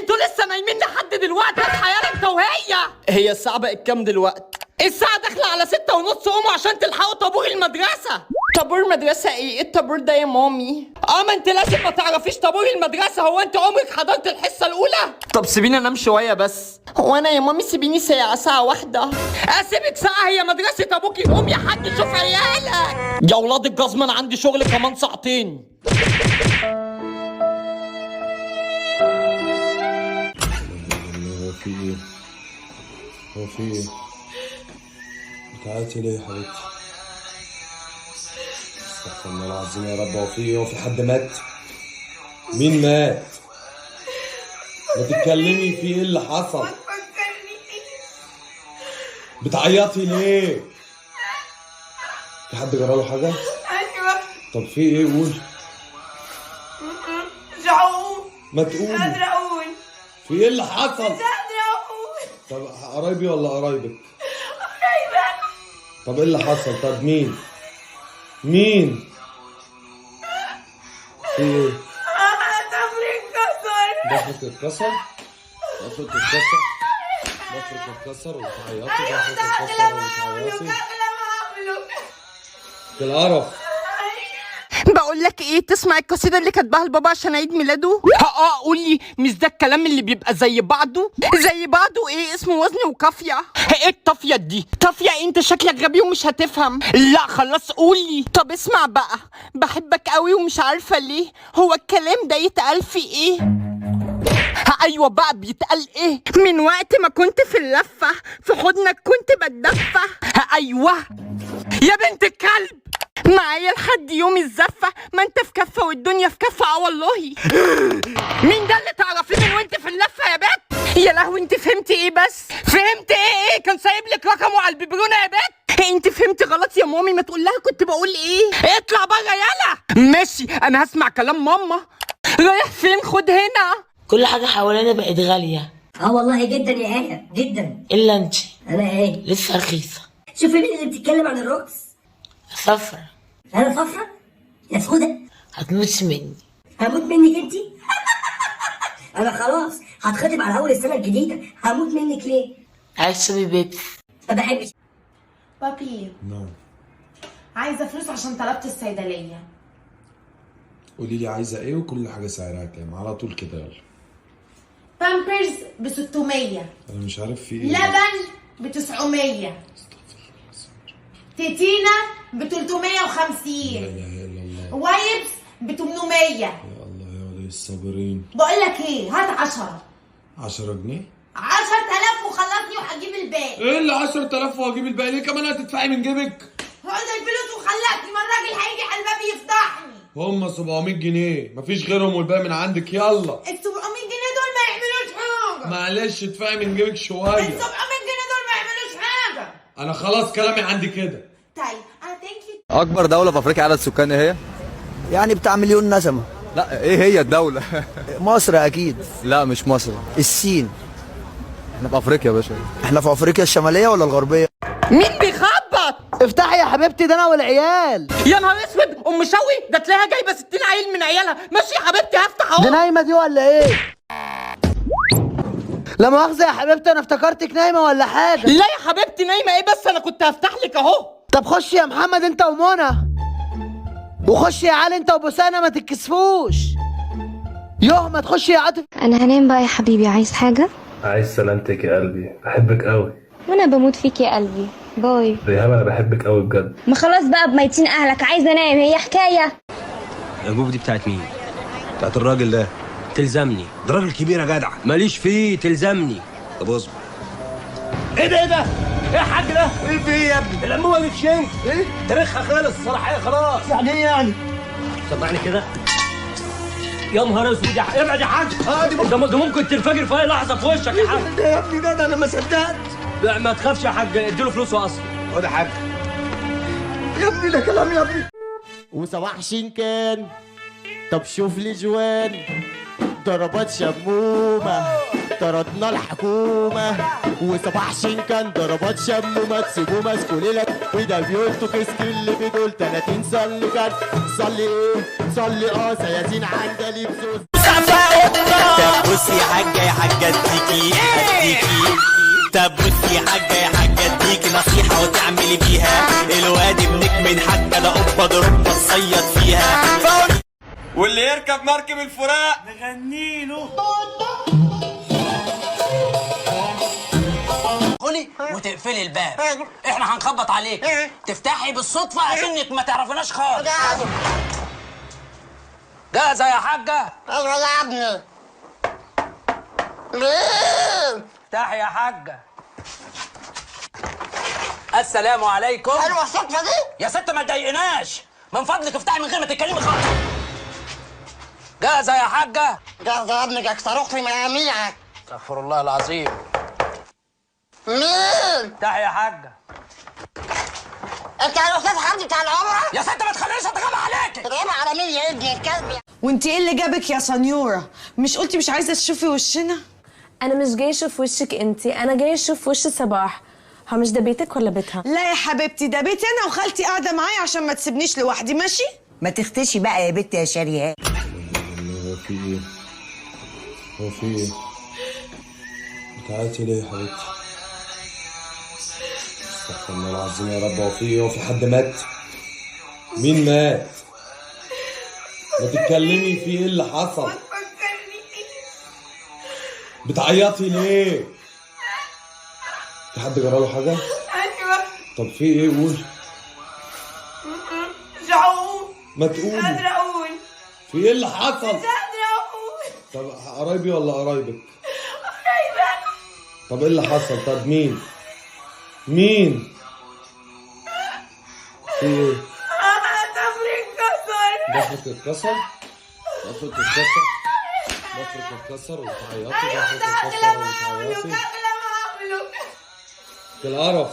انتوا لسه نايمين لحد دلوقتي؟ اصحى يالا انت وهي. هي الساعة بقت كام دلوقتي؟ الساعة داخلة على 6:30. قوموا عشان تلحقوا طابور المدرسة. طابور مدرسة ايه الطابور ده يا مامي؟ ما انت لازم ما تعرفيش طابور المدرسة. هو انت عمرك حضرت الحصة الأولى؟ طب سيبيني انام شوية بس. هو انا يا مامي سيبيني ساعة واحدة. اسيبك ساعة؟ هي مدرسة ابوكي. قوم يا حاج شوف عيالك. يا ولاد الجزمة انا عندي شغل كمان ساعتين. هو في ايه؟ بتعيطي ليه يا حبيبتي؟ استغفر الله العظيم يا رب. هو في ايه؟ هو في حد مات؟ مين مات؟ ما تتكلمي، في ايه اللي حصل؟ بتعيطي ليه؟ في حد جراله حاجة؟ ايوه. طب في ايه؟ قولي. مش هقول. ما مش تقولي. قادرة اقول. في ايه اللي حصل؟ مش قادرة اقول. طب قرايبي ولا قرايبك؟ قرايبك. طب ايه اللي حصل؟ طب مين؟ مين؟ في ايه؟ ضفري اتكسر. ضفرك اتكسر؟ ضفرك اتكسر؟ ضفرك اتكسر وبتعيطي؟ ايوه ضفرك ده اتكسر لما اعمله وبتعيطي؟ لما اعمله. القرف. بقول لك ايه، تسمع القصيده اللي كاتباها لبابا عشان عيد ميلاده؟ قولي. مش ده الكلام اللي بيبقى زي بعضه؟ زي بعضه ايه؟ اسمه وزن وقافيه. ايه الطافيه دي؟ طافيه إيه؟ انت شكلك غبي ومش هتفهم. لا خلاص قولي. طب اسمع بقى. بحبك قوي ومش عارفه ليه. هو الكلام ده يتقال في ايه؟ ايوه بقى بيتقال ايه؟ من وقت ما كنت في اللفه في حضنك كنت بتدفى. ايوه يا بنت الكلب معايا لحد يوم الزفة. ما انت في كفة والدنيا في كفة. والله. مين ده اللي تعرفيه من وانت في اللفة يا بت؟ يا لهوي انت فهمتي ايه بس؟ فهمت ايه؟ كان سايب لك رقمه على الببرونة يا بت؟ انت فهمتي غلط يا مامي. ما تقول لها كنت بقول ايه. اطلع بره يلا. ماشي انا هسمع كلام ماما. رايح فين؟ خد هنا. كل حاجة حوالينا بقت غالية. والله جدا يا آية جدا. إلا أنت أنا إيه؟ لسه رخيصة. شوفي مين اللي بتتكلم عن الرقص. صفرة. أنا صفرة؟ يا سودة. هتموتي مني. هموت منك أنتي؟ أنا خلاص هتخطب على أول السنة الجديدة. هموت منك ليه؟ عايز تشربي بيبسي؟ ما بحبش. بابي نعم. عايزة فلوس عشان طلبت الصيدلية. قولي لي عايزة ايه وكل حاجة سعرها كام على طول كده يلا. بامبرز ب 600. انا مش عارف في ايه. لبن ب 900. تيتينا ب 350. لا اله الا الله. وايبس ب 800. يا الله يا ولي الصابرين. بقول لك ايه، هات 10. 10 جنيه؟ 10,000 وخلصني وهجيب الباقي. ايه اللي 10,000 وهجيب الباقي؟ ليه كمان هتدفعي من جيبك؟ خد الفلوس وخلصني، ما الراجل هيجي على الباب يفضحني. هم 700 جنيه مفيش غيرهم والباقي من عندك. يلا. ال 700 جنيه دول ما يعملوش حاجة. معلش ادفعي من جيبك ال شوية. 700 جنيه دول ما يعملوش حاجة. انا خلاص كلامي عندي كده. طيب انا ثانك يو. أكبر دولة في أفريقيا عدد سكان إيه هي؟ يعني بتاع مليون نسمة. لا إيه هي الدولة؟ مصر أكيد. لا مش مصر. الصين. إحنا في أفريقيا يا باشا. احنا في أفريقيا الشمالية ولا الغربية؟ مين بيخبط؟ افتحي يا حبيبتي، ده أنا والعيال. يا نهار اسود. ام شوي ده تلاقيها جايبه 60 عيل من عيالها. ماشي يا حبيبتي هفتح دي اهو. نايمة دي ولا إيه؟ لا مؤاخذة يا حبيبتي، أنا افتكرتك نايمة ولا حاجة. لا يا حبيبتي نايمه ايه بس؟ انا كنت هفتح لك اهو. طب خش يا محمد أنت ومنى، وخش يا علي أنت وبوسانة، ما تتكسفوش. يوه ما تخش يا عاطف. انا هنام بقى يا حبيبي. عايز حاجة؟ عايز سلامتك يا قلبي، بحبك قوي. وانا بموت فيك يا قلبي. باي. ريهام انا بحبك قوي بجد. ما خلاص بقى بميتين اهلك. عايزه انام، هي حكايه. الانبوب دي بتاعت مين؟ بتاعت الراجل ده. تلزمني. ده راجل كبير يا جدع. ماليش فيه، تلزمني. طب اصبر. ايه ده ايه ده؟ ايه يا حاج ده؟ ايه في ايه يا ابني؟ الانبوبه دي اتشنت. ايه؟ تاريخها خلص، صلاحيه خلاص. يعني ايه يعني؟ سمعني كده. يا نهار اسود يا حاج. ابعد يا حاج. ده ممكن تنفجر في اي لحظه في وشك يا حاج. يا ابني ده انا ما صدقت. لا ما تخافش يا حاج، اديله فلوسه اصلا. خد يا حاج. يا ابني ده كلام يا ابني. وصباح شنكان. طب شوف لي جوان. ضربات شمومة طردنا الحكومة. وصباح شنكان ضربات شمومة تسيبوه ماسكوا ليلك. وده بيقولوا كسك اللي بدول 30 صلي كان. صلي ايه؟ صلي صيادين عندليب زوز. واقفة قطة. طب بصي يا حاجة يا حاجة اديكي طب بصي يا حاجة يا حاجة اديكي نصيحة وتعملي بيها. الواد ابنك من حتى ده قبة ضربة تصيد فيها. واللي يركب مركب الفراق نغنيله قولي وتقفلي الباب، احنا هنخبط عليك، تفتحي بالصدفة عشانك ما تعرفناش خالص. جاهزة يا حاجة؟ ايوه يا ابني. افتحي يا حاجة. السلام عليكم. حلوه الصدفه دي. يا ست ما تضايقناش، من فضلك افتحي من غير ما تتكلمي خالص. جاهزة يا حاجة؟ جاهزه يا ابني، جاك صاروخ في مياميك. استغفر الله العظيم. مين؟ افتحي يا حاجة. انت الاستاذ حمدي بتاع العمره؟ يا ست ما تخلينيش اتغاب عليكي. تغيب على مين يا ابني الكلب؟ وانت ايه اللي جابك يا سنيوره؟ مش قلتي مش عايزه تشوفي وشنا؟ انا مش جاي اشوف وشك انتي، انا جاي اشوف وش صباح. هو مش ده بيتك ولا بيتها؟ لا يا حبيبتي، ده بيتي انا وخالتي قاعده معايا عشان ما تسيبنيش لوحدي، ماشي؟ ما تختشي بقى يا بنت يا شريهان. هو في ايه؟ هو في ايه؟ بتعيطي ليه يا حبيبتي؟ استغفر الله العظيم يا رب. هو في ايه؟ هو في حد مات؟ مين مات؟ ما تتكلمي في ايه اللي حصل؟ بتعيطي ليه؟ في حد جراله حاجة؟ ايوه. طب في ايه؟ قول. مش هقول. ما تقولي. مش قادره اقول. في ايه اللي حصل؟ مش قادره اقول. طب قرايبي ولا قرايبك؟ قرايبك. طب ايه اللي حصل؟ طب مين؟ مين؟ في ايه؟ ضفرك اتكسر. ضفرك اتكسر. ضفرك اتكسر وبتعيطي. ضفرك اتكسر وبتعيطي. القرف.